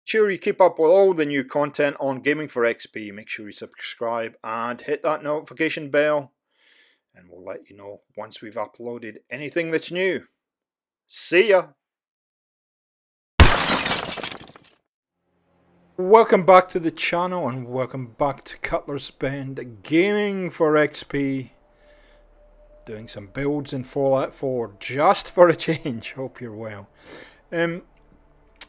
sure you keep up with all the new content on Gaming for XP. Make sure you subscribe and hit that notification bell, and we'll let you know once we've uploaded anything that's new. See ya! Welcome back to the channel and welcome back to Cuttlers Gaming for XP. Doing some builds in Fallout 4 just for a change. Hope you're well.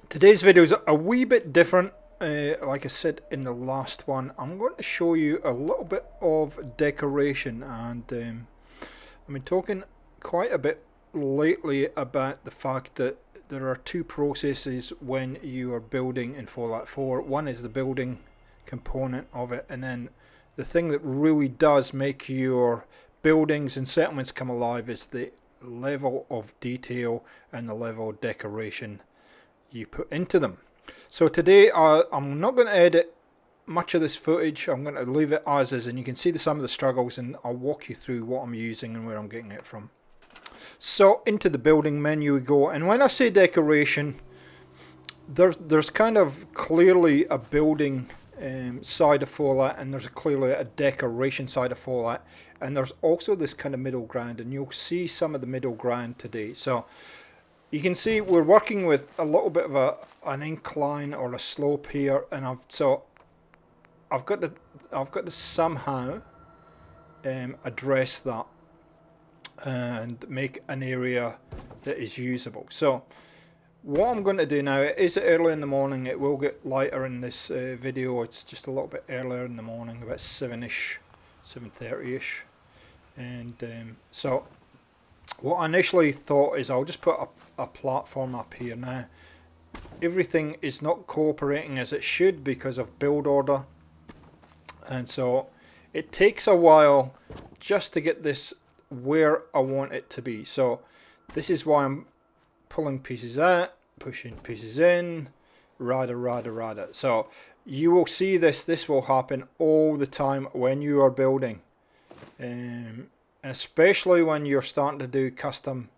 Today's video is a wee bit different. Like I said in the last one, I'm going to show you a little bit of decoration, and I've been talking quite a bit lately about the fact that there are two processes when you are building in Fallout 4. One is the building component of it, and then the thing that really does make your buildings and settlements come alive is the level of detail and the level of decoration you put into them. So today I'm not going to edit much of this footage. I'm going to leave it as is, and you can see some of the struggles, and I'll walk you through what I'm using and where I'm getting it from. So into the building menu we go, and when I say decoration, there's kind of clearly a building side of Fallout, and there's clearly a decoration side of Fallout, and there's also this kind of middle ground, and you'll see some of the middle ground today. So you can see we're working with a little bit of an incline or a slope here, and I've got to somehow address that and make an area that is usable. So what I'm going to do now, it is early in the morning, it will get lighter in this video. It's just a little bit earlier in the morning, about 7ish, 7:30ish, and so what I initially thought is I'll just put a platform up here. Now everything is not cooperating as it should because of build order, and so it takes a while just to get this where I want it to be. So this is why I'm pulling pieces out, pushing pieces in, rather. So you will see this will happen all the time when you are building, especially when you're starting to do custom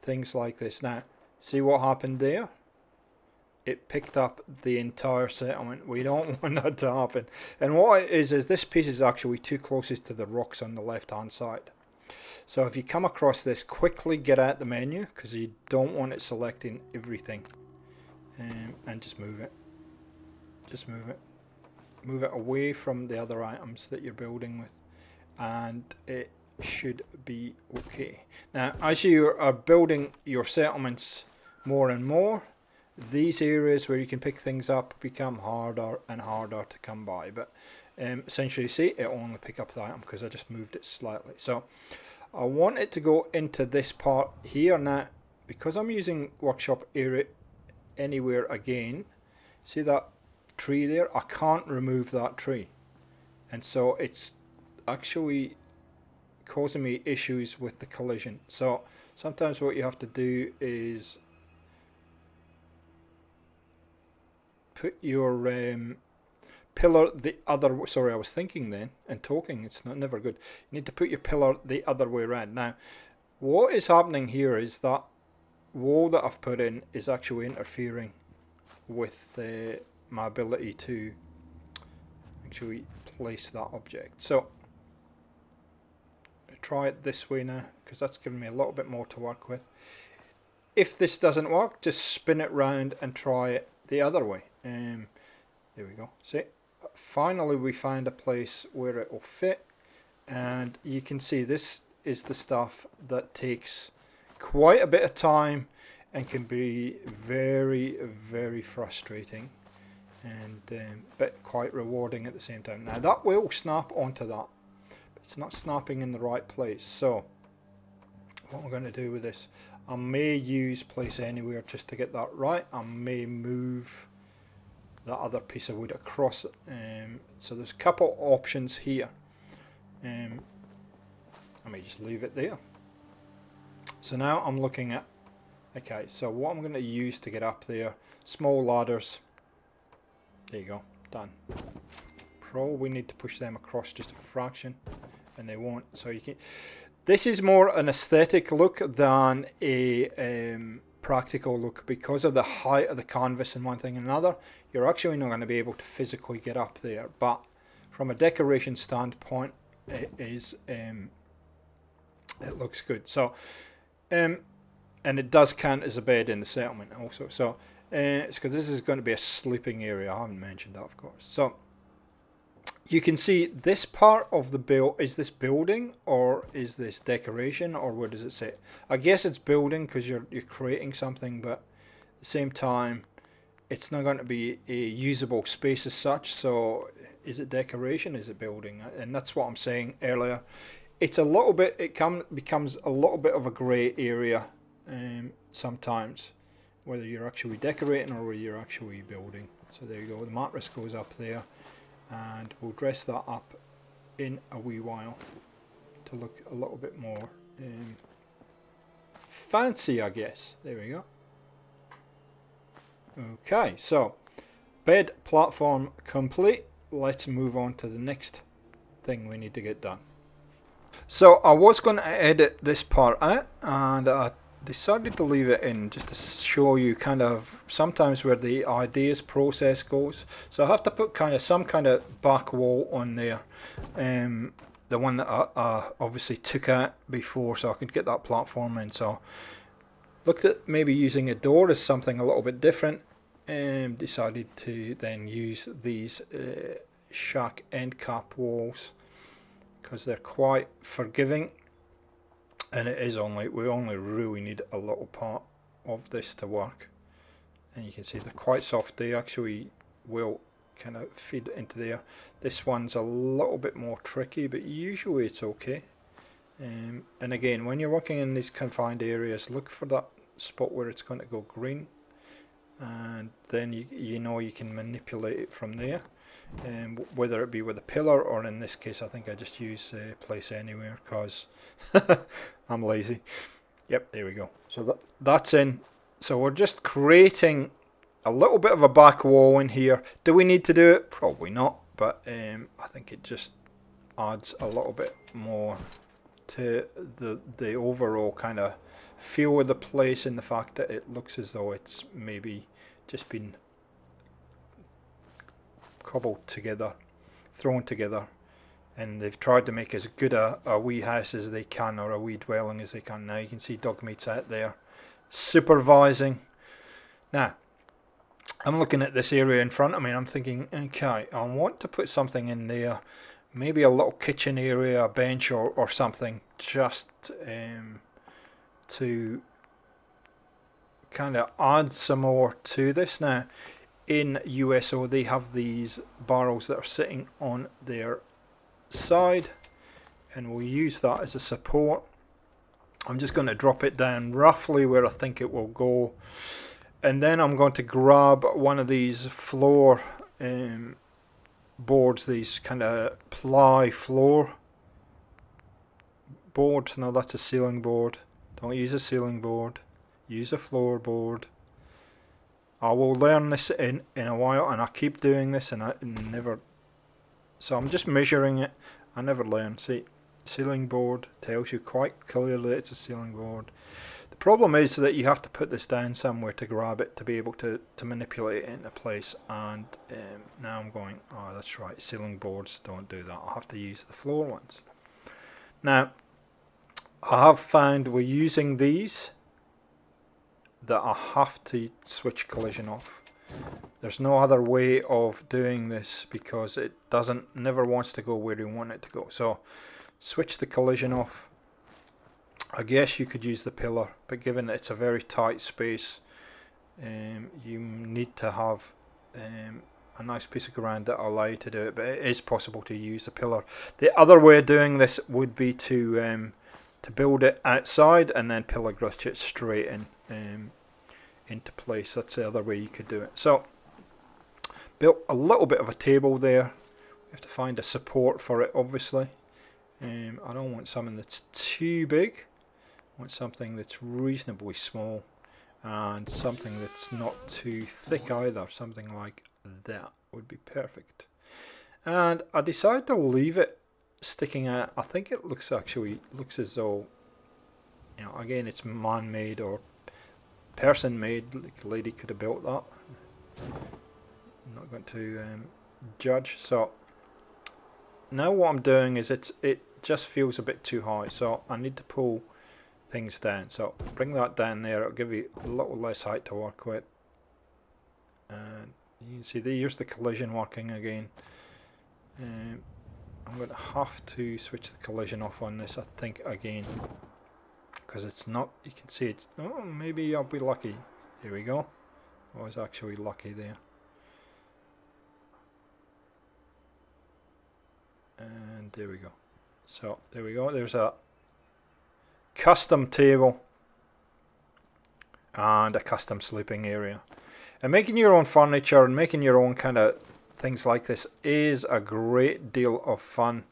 things like this. Now see what happened there? It picked up the entire settlement. We don't want that to happen. And what it is this piece is actually too closest to the rocks on the left hand side. So if you come across this, quickly get out the menu, because you don't want it selecting everything, and just move it. Move it away from the other items that you're building with, and it should be okay. Now as you are building your settlements more and more, these areas where you can pick things up become harder and harder to come by, but essentially see, it only pick up the item because I just moved it slightly. So I want it to go into this part here. Now because I'm using workshop area anywhere again, see that tree there? I can't remove that tree, and so it's actually causing me issues with the collision. So sometimes what you have to do is put your pillar the other, sorry, I was thinking then and talking, it's never good. You need to put your pillar the other way around. Now what is happening here is that wall that I've put in is actually interfering with my ability to actually place that object. So try it this way now, because that's giving me a little bit more to work with. If this doesn't work, just spin it round and try it the other way. There we go. See, finally we find a place where it will fit, and you can see this is the stuff that takes quite a bit of time and can be very frustrating, and but quite rewarding at the same time. Now that will snap onto that, but it's not snapping in the right place. So what I'm going to do with this, I may use place anywhere just to get that right. I may move that other piece of wood across it. So there's a couple options here. I may just leave it there. So now I'm looking at, okay, so what I'm going to use to get up there, small ladders. There you go, done. Probably need to push them across just a fraction, and they won't. So you can. This is more an aesthetic look than a practical look because of the height of the canvas and one thing and another. You're actually not going to be able to physically get up there, but from a decoration standpoint, it is it looks good. So and it does count as a bed in the settlement also. So it's because this is going to be a sleeping area. I haven't mentioned that, of course. So you can see this part of the build. Is this building or is this decoration, or where does it sit? I guess it's building because you're creating something, but at the same time it's not going to be a usable space as such. So is it decoration, is it building? And that's what I'm saying earlier. It's a little bit, becomes a little bit of a grey area sometimes, whether you're actually decorating or whether you're actually building. So there you go, the mattress goes up there, and we'll dress that up in a wee while to look a little bit more fancy, I guess. There we go. Okay, so bed platform complete. Let's move on to the next thing we need to get done. So I was going to edit this part out, and I decided to leave it in just to show you kind of sometimes where the ideas process goes. So I have to put some kind of back wall on there, the one that I obviously took out before so I could get that platform in. So looked at maybe using a door as something a little bit different, and decided to then use these shack end cap walls because they're quite forgiving. And it is we only really need a little part of this to work. And you can see they're quite soft. They actually will kind of feed into there. This one's a little bit more tricky, but usually it's okay. And again, when you're working in these confined areas, look for that spot where it's going to go green. And then you know you can manipulate it from there. Whether it be with a pillar, or in this case I think I just use place anywhere because I'm lazy. Yep, there we go. So that's in. So we're just creating a little bit of a back wall in here. Do we need to do it? Probably not, but I think it just adds a little bit more to the overall kind of feel of the place, and the fact that it looks as though it's maybe just been cobbled together, thrown together, and they've tried to make as good a wee house as they can, or a wee dwelling as they can. Now you can see Dogmeat's out there supervising. Now I'm looking at this area in front of me and I'm thinking, okay, I want to put something in there, maybe a little kitchen area, a bench or something, just to kind of add some more to this. Now in USO they have these barrels that are sitting on their side, and we'll use that as a support. I'm just going to drop it down roughly where I think it will go, and then I'm going to grab one of these floor boards, these kind of ply floor boards. Now that's a ceiling board. Don't use a ceiling board, use a floor board. I will learn this in a while, and I keep doing this and I never, so I'm just measuring it. I never learn. See, ceiling board tells you quite clearly it's a ceiling board. The problem is that you have to put this down somewhere to grab it to be able to manipulate it into place, and now I'm going, oh that's right, ceiling boards don't do that. I'll have to use the floor ones. Now I have found we're using these that I have to switch collision off. There's no other way of doing this because it never wants to go where you want it to go. So switch the collision off. I guess you could use the pillar, but given that it's a very tight space, you need to have a nice piece of ground that will allow you to do it, but it is possible to use the pillar. The other way of doing this would be to build it outside and then pillar grutch it straight in into place. That's the other way you could do it. So built a little bit of a table there. We have to find a support for it, obviously. I don't want something that's too big. I want something that's reasonably small, and something that's not too thick either. Something like that would be perfect. And I decided to leave it sticking out. I think it looks as though, you know, again, it's man-made or person made, like a lady could have built that. I'm not going to judge. So now what I'm doing is it just feels a bit too high, so I need to pull things down. So bring that down there, it'll give you a little less height to work with. And you can see there's the collision working again. I'm going to have to switch the collision off on this, I think, again, because it's not, you can see it's, oh, maybe I'll be lucky. Here we go. I was actually lucky there. And there we go. So there we go, there's a custom table and a custom sleeping area. And making your own furniture and making your own kind of things like this is a great deal of fun,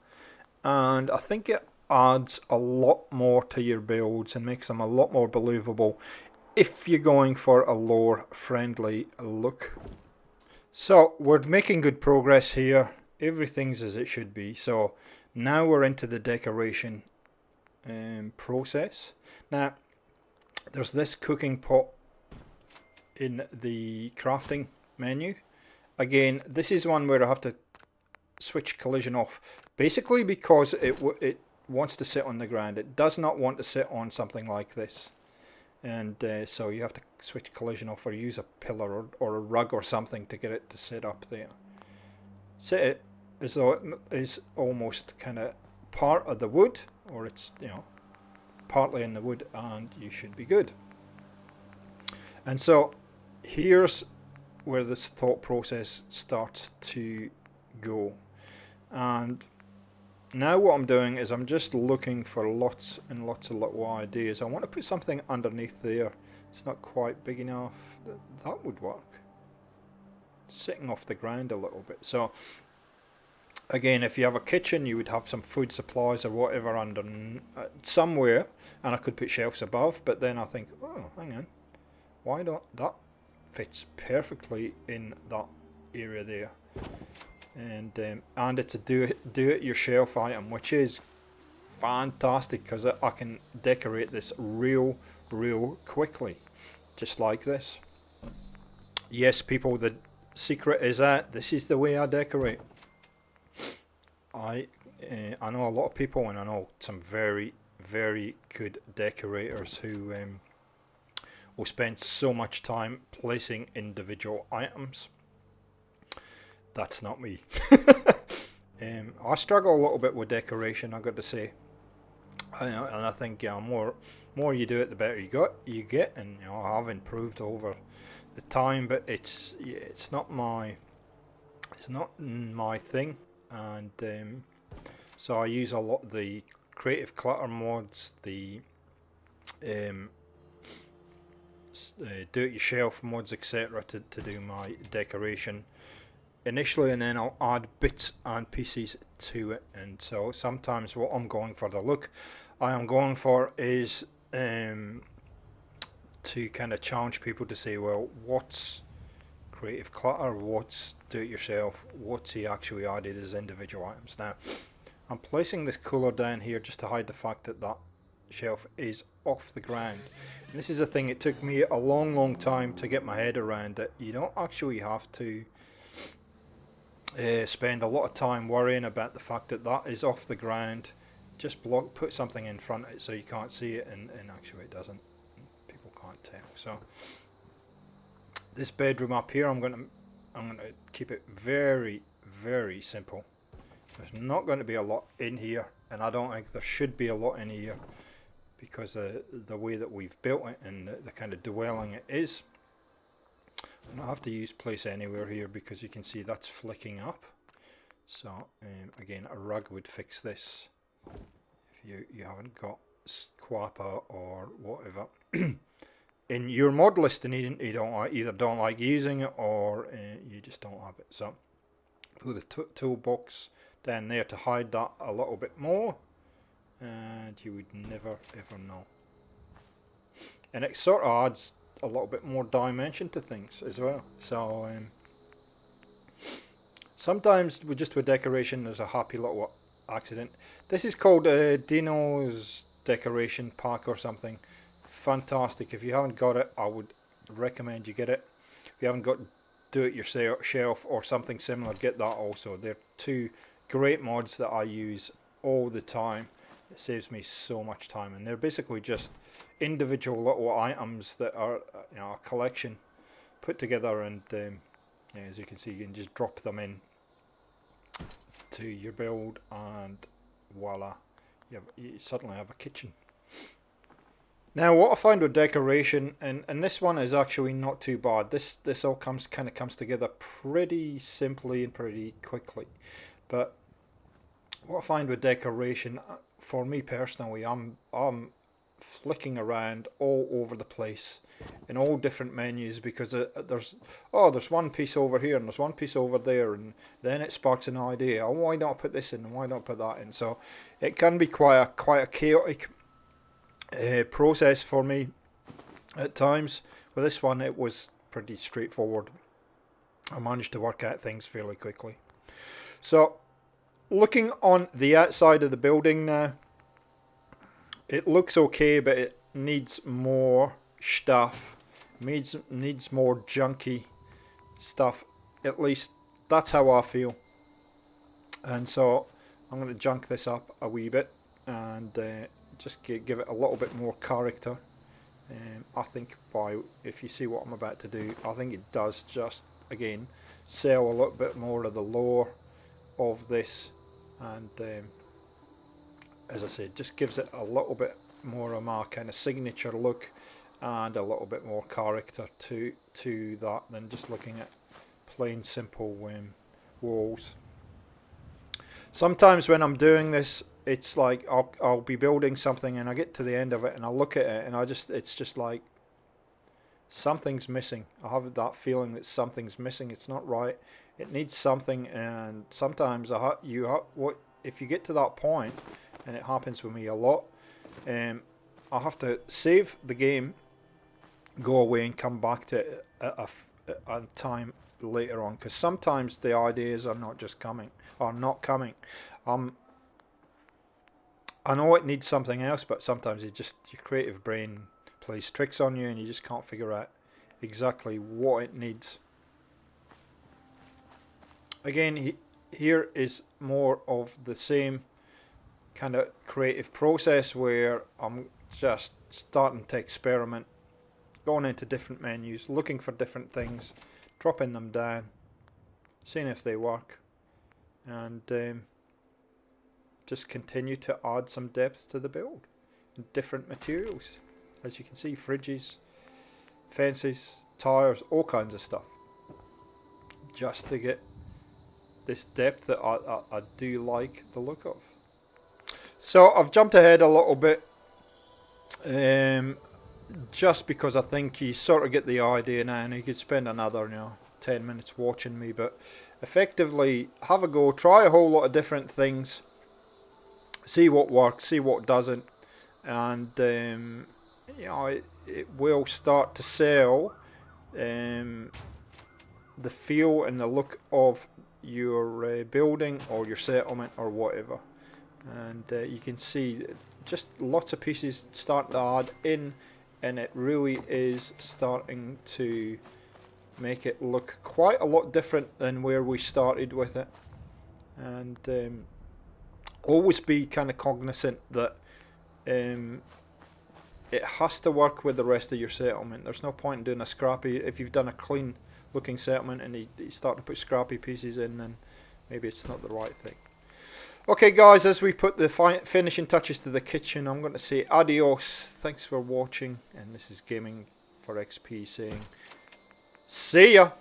and I think it adds a lot more to your builds and makes them a lot more believable if you're going for a lore friendly look. So we're making good progress here, everything's as it should be. So now we're into the decoration process. Now there's this cooking pot in the crafting menu. Again, this is one where I have to switch collision off, basically because it wants to sit on the ground. It does not want to sit on something like this, and so you have to switch collision off or use a pillar or a rug or something to get it to sit up there. Sit it as though it is almost kind of part of the wood, or it's, you know, partly in the wood, and you should be good. And so here's where this thought process starts to go. And now what I'm doing is I'm just looking for lots and lots of little ideas. I want to put something underneath there. It's not quite big enough. That would work. Sitting off the ground a little bit. So again, if you have a kitchen, you would have some food supplies or whatever under somewhere, and I could put shelves above, but then I think, oh, hang on, why don't that fits perfectly in that area there, and it's a do it yourself item, which is fantastic because I can decorate this real quickly, just like this. Yes, people, the secret is that this is the way I decorate. I know a lot of people, and I know some very good decorators who will spend so much time placing individual items. That's not me. I struggle a little bit with decoration, I got to say, and I think, yeah, more you do it, the better you get, and, you know, I have improved over the time, but it's not my thing, and so I use a lot of the creative clutter mods, the do-it-yourself mods, etc. to do my decoration initially, and then I'll add bits and pieces to it. And so sometimes what I'm going for, the look I am going for, is to kind of challenge people to say, well, what's creative clutter, what's do-it-yourself, what's he actually added as individual items. Now I'm placing this cooler down here just to hide the fact that that shelf is off the ground. And this is the thing, it took me a long time to get my head around that you don't actually have to spend a lot of time worrying about the fact that that is off the ground. Just put something in front of it so you can't see it, and actually it doesn't, people can't tell. So this bedroom up here, I'm going to keep it very simple. There's not going to be a lot in here, and I don't think there should be a lot in here, because the way that we've built it and the kind of dwelling it is. I don't have to use place anywhere here because you can see that's flicking up. So again, a rug would fix this if you haven't got Quappa or whatever in your mod list, and you either don't like using it, or you just don't have it. So put the toolbox down there to hide that a little bit more, and you would never ever know. And it sort of adds a little bit more dimension to things as well. So sometimes with decoration, there's a happy little accident. This is called Dino's decoration pack or something. Fantastic. If you haven't got it, I would recommend you get it. If you haven't got do-it-yourself or something similar, get that also. They're two great mods that I use all the time. It saves me so much time, and they're basically just individual little items that are a collection put together, and as you can see, you can just drop them in to your build, and voila, you suddenly have a kitchen. Now, what I find with decoration, and this one is actually not too bad. This all comes together pretty simply and pretty quickly. But what I find with decoration, for me personally, I'm flicking around all over the place in all different menus, because there's one piece over here and there's one piece over there, and then it sparks an idea. Oh, why not put this in? And why not put that in? So it can be quite a chaotic process for me at times. With this one, it was pretty straightforward. I managed to work out things fairly quickly. So looking on the outside of the building now, it looks okay, but it needs more stuff, needs more junky stuff. At least that's how I feel. And so I'm going to junk this up a wee bit and just give it a little bit more character. I think if you see what I'm about to do, I think it does just, again, sell a little bit more of the lore of this, and as I said, just gives it a little bit more of my kind of signature look and a little bit more character to that than just looking at plain simple walls. Sometimes when I'm doing this, it's like I'll be building something and I get to the end of it and I look at it and it's just like something's missing. I have that feeling that something's missing. It's not right. It needs something, and sometimes if you get to that point, and it happens with me a lot, I have to save the game, go away and come back to it a time later on, because sometimes the ideas are not coming. I know it needs something else, but sometimes your creative brain plays tricks on you and you just can't figure out exactly what it needs. Again, here is more of the same kind of creative process where I'm just starting to experiment, going into different menus, looking for different things, dropping them down, seeing if they work, and just continue to add some depth to the build in different materials. As you can see, fridges, fences, tires, all kinds of stuff, just to get this depth that I do like the look of. So I've jumped ahead a little bit, just because I think you sort of get the idea now, and you could spend another 10 minutes watching me, but effectively have a go, try a whole lot of different things, see what works, see what doesn't, and it will start to sell the feel and the look of your building or your settlement or whatever. And you can see just lots of pieces starting to add in, and it really is starting to make it look quite a lot different than where we started with it. And always be kind of cognizant that it has to work with the rest of your settlement. There's no point in doing a scrappy, if you've done a clean looking settlement and you start to put scrappy pieces in, then maybe it's not the right thing. Okay guys, as we put the finishing touches to the kitchen, I'm going to say adios, thanks for watching, and this is Gaming for XP saying see ya.